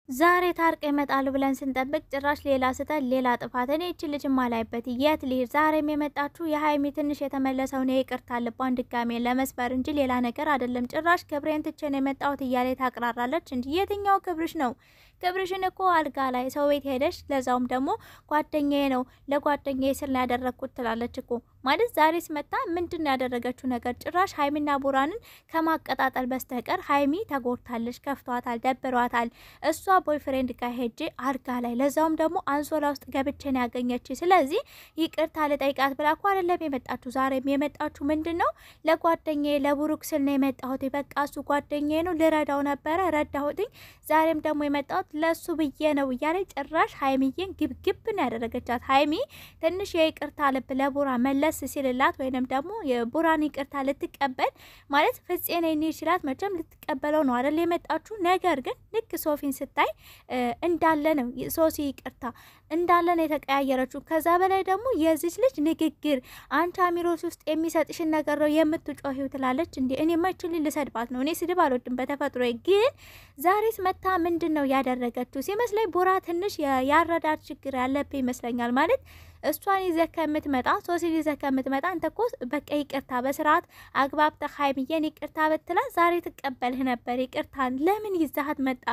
ዛሬ ታርቀ ይመጣሉ ብለን ስንጠብቅ ጭራሽ ሌላ ስተት ሌላ ጥፋት። እኔ እቺ ልጅ ማላይበት የት ልሂድ? ዛሬም የመጣችሁ የሀይሚ ትንሽ የተመለሰውን ይቅርታ ልቧን ድጋሜ ለመስበር እንጂ ሌላ ነገር አይደለም። ጭራሽ ክብሬን ትቼ ነው የመጣሁት እያለ ታቅራራለች እንጂ የትኛው ክብርሽ ነው? ክብርሽን እኮ አልጋ ላይ ሰው ቤት ሄደሽ ለዛውም ደግሞ ጓደኛዬ ነው ለጓደኛዬ ስል ነው ያደረግኩት ትላለች እኮ ማለት ዛሬስ መጣ ምንድነው ያደረገችው ነገር? ጭራሽ ሀይሚና ቡራንን ከማቀጣጠል በስተቀር ሀይሚ ተጎድታለች፣ ከፍቷታል፣ ደብሯታል። እሷ ቦይፍሬንድ ጋር ሄጄ አልጋ ላይ ለዛውም ደግሞ አንሶላ ውስጥ ገብቼ ነው ያገኘች። ስለዚህ ይቅርታ ልጠይቃት ብላ እኮ አይደለም የመጣችሁ። ዛሬም የመጣችሁ ምንድነው ለጓደኛዬ ለቡሩክ ስል ነው የመጣሁት። በቃ እሱ ጓደኛዬ ነው ልረዳው ነበረ ረዳሁትኝ። ዛሬም ደግሞ የመጣሁት ለሱ ብዬ ነው እያለ ጭራሽ ሀይሚዬን ግብግብ ነው ያደረገቻት። ሀይሚ ትንሽ የይቅርታ ልብ ለቡራ መለስ ሲልላት ወይንም ደግሞ የቡራን ይቅርታ ልትቀበል ማለት ፍፄ ነኝ ይችላል መቼም ልትቀበለው ነው አይደል የመጣችሁ። ነገር ግን ልክ ሶፊን ስታይ እንዳለ ነው ሶሲ ይቅርታ እንዳለ ነው የተቀያየረችው። ከዛ በላይ ደግሞ የዚች ልጅ ንግግር አንቺ አሚሮስ ውስጥ የሚሰጥሽን ነገር ነው የምትጮሂው ትላለች። እንዴ እኔ ማይችል ልሰድባት ነው? እኔ ስድብ አልወድም በተፈጥሮ። ግን ዛሬስ መታ ምንድነው ያደረገችው ሲመስለኝ ቡራ ትንሽ ያረዳድ ችግር ያለብህ ይመስለኛል። ማለት እሷን ይዘህ ከምትመጣ ሶሲን ይዘህ ከምትመጣ አንተ እኮ በቃ ይቅርታ በስርዓት አግባብተህ ሀይሚዬን ይቅርታ ብትላት ዛሬ ትቀበልህ ነበር። ይቅርታን ለምን ይዛሃት መጣ?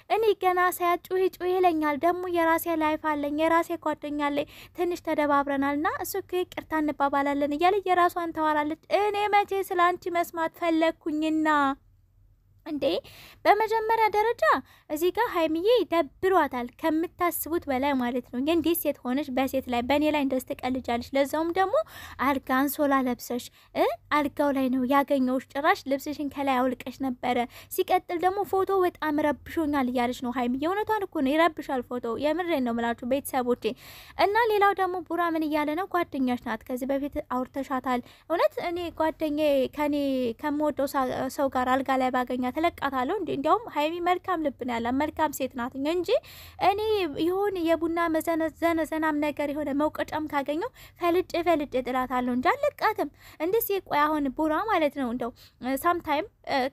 እኔ ገና ሳያት ጩሂ ጩሂ ይለኛል። ደግሞ የራሴ ላይፍ አለኝ የራሴ ጓደኛ አለኝ ትንሽ ተደባብረናል ና እሱ ይቅርታ እንባባላለን እያለ የራሷን ታወራለች። እኔ መቼ ስለ አንቺ መስማት ፈለግኩኝና እንዴ? በመጀመሪያ ደረጃ እዚህ ጋር ሀይሚዬ ደብሯታል ከምታስቡት በላይ ማለት ነው። እንዴት ሴት ሆነሽ በሴት ላይ በእኔ ላይ እንደዚህ ትቀልጃለሽ? ለዛውም ደግሞ አልጋ አንሶላ ለብሰሽ አልጋው ላይ ነው ያገኘውሽ። ጭራሽ ልብስሽን ከላይ አውልቀሽ ነበረ። ሲቀጥል ደግሞ ፎቶ በጣም ረብሾኛል እያለች ነው ሀይሚዬ። እውነቷን እኮ ነው ይረብሻል ፎቶ። የምሬን ነው ምላችሁ ቤተሰቦቼ። እና ሌላው ደግሞ ቡራ ምን እያለ ነው? ጓደኛሽ ናት ከዚህ በፊት አውርተሻታል። እውነት እኔ ጓደኛዬ ከኔ ከምወደው ሰው ጋር አልጋ ላይ ባገኛት ተለቃታለሁ እንዴ? እንዲያውም ሀይሚ መልካም ልብ ነው ያላት መልካም ሴት ናት እንጂ እኔ ይሁን የቡና መዘነዘናም ነገር የሆነ መውቀጫም ካገኘው ፈልጬ ጥላታለሁ እንጂ አለቃትም። እንደዚህ ቆይ አሁን ቡራ ማለት ነው እንደው ሳምታይም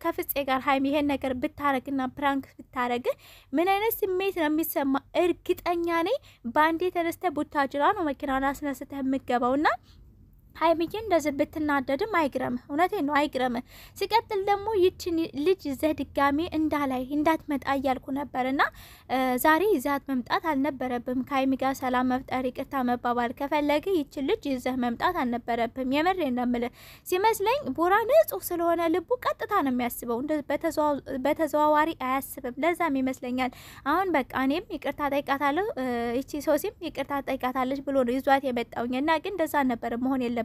ከፍፄ ጋር ሀይሚ ይሄን ነገር ብታረግና ፕራንክ ብታረግ ምን አይነት ስሜት ነው የሚሰማ? እርግጠኛ ነኝ ባንዴ ተነስተ ቡታጅራ ነው መኪናውን አስነስተህ የምገባውና ሀይሚዬ እንደዚህ ብትናደድም አይግረም። እውነቴን ነው አይግረም። ሲቀጥል ደግሞ ይችን ልጅ ይዘህ ድጋሜ እንዳትመጣ እያልኩ ነበርና ዛሬ ይዛት መምጣት አልነበረብም። ከሀይሚ ጋር ሰላም መፍጠር ይቅርታ መባባል ከፈለገ ይችን ልጅ ይዘህ መምጣት አልነበረብም። የምሬን ነው የምልህ። ሲመስለኝ ቡራ ንጹህ ስለሆነ ልቡ ቀጥታ ነው የሚያስበው፣ በተዘዋዋሪ አያስብም። ለዛም ይመስለኛል አሁን በቃ እኔም ይቅርታ ጠይቃታለሁ ይቺ ሶሲም ይቅርታ ጠይቃታለች ብሎ ነው ይዟት የመጣውኝ እና ግን እንደዛ ነበር መሆን የለ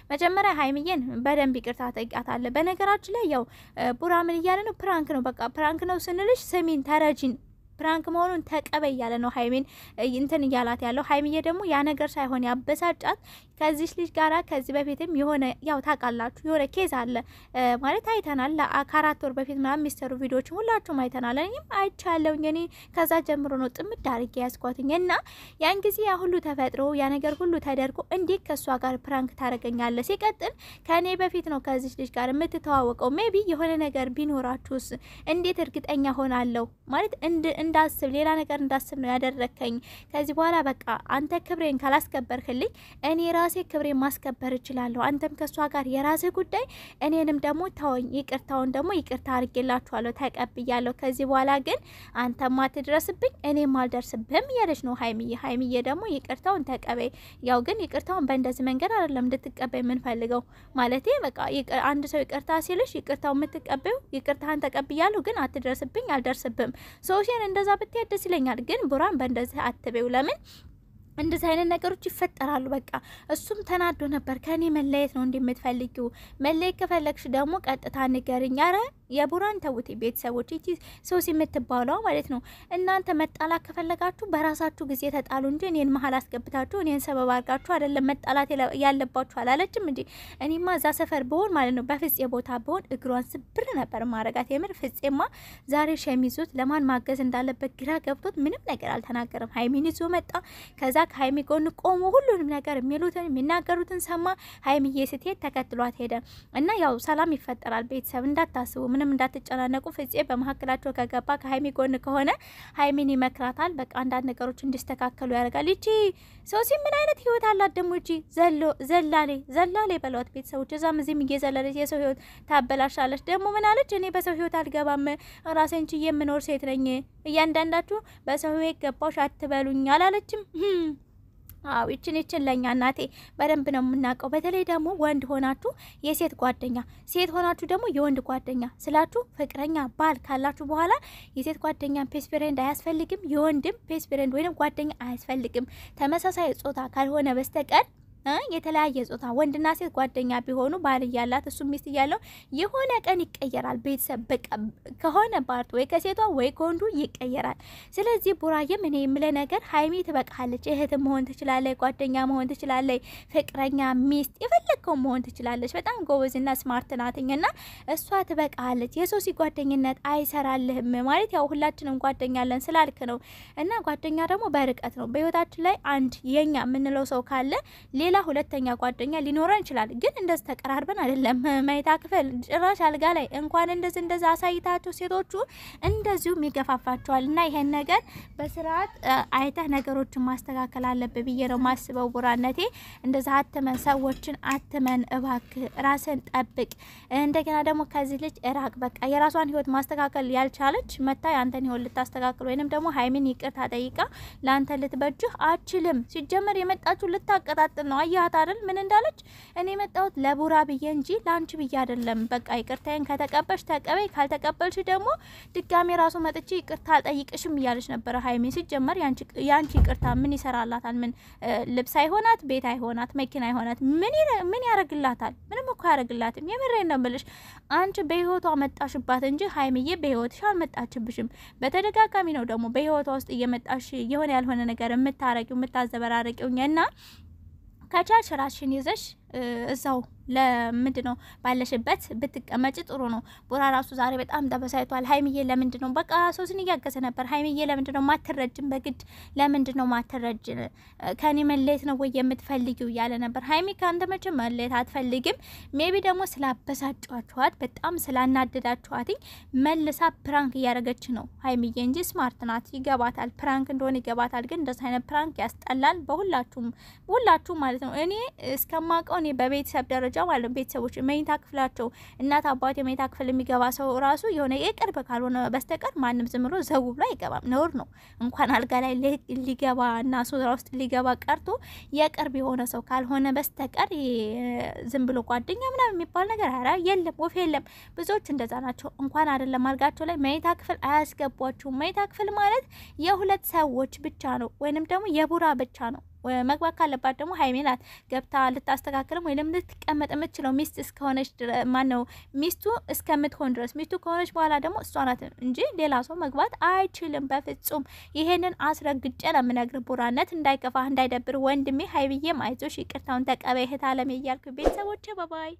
መጀመሪያ ሀይሚዬን በደንብ ይቅርታ ጠይቃታለህ። በነገራችን ላይ ያው ቡራ ምን እያለ ነው? ፕራንክ ነው በቃ ፕራንክ ነው ስንልሽ ስሚን ተረጂን ፕራንክ መሆኑን ተቀበይ ያለ ነው ሀይሚን እንትን እያላት ያለው። ሀይሚዬ ደግሞ ያ ነገር ሳይሆን ያበሳጫት ከዚህ ልጅ ጋራ ከዚህ በፊትም የሆነ ያው ታውቃላችሁ የሆነ ኬዝ አለ ማለት አይተናል። ከ4 ወር በፊት ምናምን የሚሰሩ ቪዲዮዎችን ሁላችሁም አይተናል። እኔም አይቻለሁኝ። እኔ ከዛ ጀምሮ ነው ጥምድ አድርጌ ያስኳትኝ እና ያን ጊዜ ያ ሁሉ ተፈጥሮ ያ ነገር ሁሉ ተደርጎ እንዴት ከእሷ ጋር ፕራንክ ታደርገኛለህ? ሲቀጥል ከእኔ በፊት ነው ከዚህ ልጅ ጋር የምትተዋወቀው። ሜቢ የሆነ ነገር ቢኖራችሁስ እንዴት እርግጠኛ ሆናለሁ? ማለት እንዳስብ ሌላ ነገር እንዳስብ ነው ያደረከኝ። ከዚህ በኋላ በቃ አንተ ክብሬን ካላስከበርክልኝ እኔ ራሴ ክብሬን ማስከበር እችላለሁ። አንተም ከሷ ጋር የራስህ ጉዳይ፣ እኔንም ደግሞ ተወኝ። ይቅርታውን ደግሞ ይቅርታ አድርጌላችኋለሁ ተቀብያለሁ። ከዚህ በኋላ ግን አንተም አትድረስብኝ እኔም አልደርስብህም እያለች ነው ሀይሚዬ። ሀይሚዬ ደግሞ ይቅርታውን ተቀበይ። ያው ግን ይቅርታውን በእንደዚህ መንገድ አይደለም እንድትቀበይ የምንፈልገው። ማለት በቃ አንድ ሰው ይቅርታ ሲልሽ ይቅርታውን የምትቀበዩ ይቅርታህን ተቀብያለሁ ግን አትድረስብኝ አልደርስብህም ሶሽን እንደዛ ብትሄድ ደስ ይለኛል። ግን ቡራን በእንደዚህ አትበው። ለምን እንደዚህ አይነት ነገሮች ይፈጠራሉ? በቃ እሱም ተናዶ ነበር። ከኔ መለየት ነው እንደምትፈልጊው? መለየት ከፈለግሽ ደግሞ ቀጥታ ንገሪኝ። አረ የቡራን ተውት ቤተሰቦች። እቺ ሶሲ የምትባለው ማለት ነው። እናንተ መጣላት ከፈለጋችሁ በራሳችሁ ጊዜ ተጣሉ እንጂ እኔን መሀል አስገብታችሁ እኔን ሰበብ አድርጋችሁ አይደለም መጣላት ያለባችሁ አላለችም እንዴ? እኔማ እዛ ሰፈር ብሆን ማለት ነው በፍፄ ቦታ ብሆን እግሯን ስብር ነበር ማረጋት። የምር ፍፄማ ዛሬ ሸሚዙት ለማን ማገዝ እንዳለበት ግራ ገብቶት ምንም ነገር አልተናገረም። ሀይሚን ይዞ መጣ። ከዛ ከሀይሚ ጎን ቆሞ ሁሉንም ነገር የሚሉትን የሚናገሩትን ሰማ። ሀይሚዬ ስትሄድ ተከትሏት ሄደ እና ያው ሰላም ይፈጠራል። ቤተሰብ እንዳታስቡ ምንም እንዳትጨናነቁ። ፍፄ በመሀከላቸው ከገባ ከሀይሚ ጎን ከሆነ ሀይሚን ይመክራታል። በቃ አንዳንድ ነገሮች እንዲስተካከሉ ያደርጋል። ይቺ ሶሲ ምን አይነት ህይወት አላት ደግሞ? ይቺ ዘላሌ በሏት ቤተሰቦች። እዛም እዚህም እየዘለለች የሰው ህይወት ታበላሻለች። ደግሞ ምን አለች? እኔ በሰው ህይወት አልገባም፣ ራሴን ችዬ የምኖር ሴት ነኝ። እያንዳንዳችሁ በሰው ህይወት ገባሽ አትበሉኝ አላለችም? አዎ ይችን ለኛ እናቴ በደንብ ነው የምናውቀው። በተለይ ደግሞ ወንድ ሆናችሁ የሴት ጓደኛ፣ ሴት ሆናችሁ ደግሞ የወንድ ጓደኛ ስላችሁ ፍቅረኛ ባል ካላችሁ በኋላ የሴት ጓደኛ ፔስ ፍሬንድ አያስፈልግም፣ የወንድም ፔስ ፍሬንድ ወይንም ጓደኛ አያስፈልግም። ተመሳሳይ ጾታ ካልሆነ በስተቀር የተለያየ ጾታ ወንድና ሴት ጓደኛ ቢሆኑ ባል እያላት እሱ ሚስት እያለው የሆነ ቀን ይቀየራል። ቤተሰብ በቃ ከሆነ ፓርት ወይ ከሴቷ ወይ ከወንዱ ይቀየራል። ስለዚህ ቡራዬም እኔ የምለ ነገር ሀይሚ ትበቃለች። እህት መሆን ትችላለች፣ ጓደኛ መሆን ትችላለች፣ ፍቅረኛ፣ ሚስት የፈለግከው መሆን ትችላለች። በጣም ጎበዝና ስማርት ናትኝና እሷ ትበቃለች። የሶሲ ጓደኝነት አይሰራልህም ማለት ያው ሁላችንም ጓደኛ አለን ስላልክ ነው። እና ጓደኛ ደግሞ በርቀት ነው። በህይወታችን ላይ አንድ የኛ የምንለው ሰው ካለ ሌላ ሁለተኛ ጓደኛ ሊኖረን ይችላል። ግን እንደዚህ ተቀራርበን አይደለም። መኝታ ክፍል ጭራሽ አልጋ ላይ እንኳን እንደዚህ አሳይታቸው ሴቶቹ እንደዚሁም ይገፋፋቸዋል። እና ይሄን ነገር በስርዓት አይተህ ነገሮችን ማስተካከል አለብህ ብዬ ነው ማስበው። ቡራነቴ እንደዛ አትመን፣ ሰዎችን አትመን እባክህ፣ ራስን ጠብቅ። እንደገና ደግሞ ከዚህ ልጅ እራቅ። በቃ የራሷን ህይወት ማስተካከል ያልቻለች መታ ያንተን ህይወት ልታስተካክል ወይንም ደግሞ ሀይሚን ይቅርታ ጠይቃ ላንተ ልትበጅህ አችልም። ሲጀመር የመጣችሁ ልታቀጣጥል ነው። አያት አይደል ምን እንዳለች? እኔ መጣሁት ለቡራ ብዬ እንጂ ላንቺ ብዬ አይደለም። በቃ ይቅርታዬን ከተቀበልሽ ተቀበይ፣ ካልተቀበልሽ ደግሞ ድጋሜ ራሱ መጥቼ ይቅርታ አልጠይቅሽም እያለች ነበረ ሀይሚ። ሲጀመር ያንቺ ይቅርታ ምን ይሰራላታል? ምን ልብስ አይሆናት፣ ቤት አይሆናት፣ መኪና አይሆናት፣ ምን ያረግላታል? ምንም እኮ ያረግላትም። የምሬን ነው የምልሽ። አንቺ በህይወቷ መጣሽባት እንጂ ሀይሚዬ በህይወትሽ አልመጣችብሽም። በተደጋጋሚ ነው ደግሞ በህይወቷ ውስጥ እየመጣሽ የሆነ ያልሆነ ነገር የምታረቂው የምታዘበራረቂው እና ከቻልሽ ራስሽን ይዘሽ እዛው ለምንድነው ባለሽበት ብትቀመጭ ጥሩ ነው። ቡራ ራሱ ዛሬ በጣም ተበሳይቷል። ሀይሚዬ ለምንድነው በቃ ሶስን እያገዘ ነበር። ሀይሚዬ ለምንድነው ማትረጅም? በግድ ለምንድነው ማትረጅ? ከኔ መለየት ነው ወይ የምትፈልጊው እያለ ነበር። ሀይሚ ካንተ መቼም መለየት አትፈልግም። ሜቢ ደግሞ ስላበሳጫችኋት፣ በጣም ስላናደዳችኋት መልሳ ፕራንክ እያደረገች ነው ሀይሚዬ እንጂ ስማርት ናት። ይገባታል፣ ፕራንክ እንደሆነ ይገባታል። ግን እንደዚህ አይነት ፕራንክ ያስጠላል። በሁላችሁም ማለት ነው። እኔ እስከማውቀው እኔ በቤተሰብ ደረጃ ማለት ቤተሰቦች መኝታ ክፍላቸው እናት አባት የመኝታ ክፍል የሚገባ ሰው ራሱ የሆነ የቅርብ ካልሆነ በስተቀር ማንም ዝም ብሎ ዘው ብሎ አይገባም። ነውር ነው። እንኳን አልጋ ላይ ሊገባ እና ሱራ ውስጥ ሊገባ ቀርቶ የቅርብ የሆነ ሰው ካልሆነ በስተቀር ዝም ብሎ ጓደኛ ምናምን የሚባል ነገር ኧረ የለም፣ ወፍ የለም። ብዙዎች እንደዛ ናቸው። እንኳን አይደለም አልጋቸው ላይ መኝታ ክፍል አያስገቧቸውም። መኝታ ክፍል ማለት የሁለት ሰዎች ብቻ ነው፣ ወይንም ደግሞ የቡራ ብቻ ነው። መግባት ካለባት ደግሞ ሀይሚ ናት ገብታ ልታስተካክልም ወይንም ልትቀመጥ የምትችለው ሚስት እስከሆነች ማነው ሚስቱ እስከምትሆን ድረስ። ሚስቱ ከሆነች በኋላ ደግሞ እሷ ናት እንጂ ሌላ ሰው መግባት አይችልም በፍጹም። ይሄንን አስረግጬ ለምነግር ቡራነት እንዳይከፋ እንዳይደብር ወንድሜ። ሀይሚዬም አይዞሽ ይቅርታውን ተቀበይ እህት አለም እያልኩ ቤተሰቦቼ ባባይ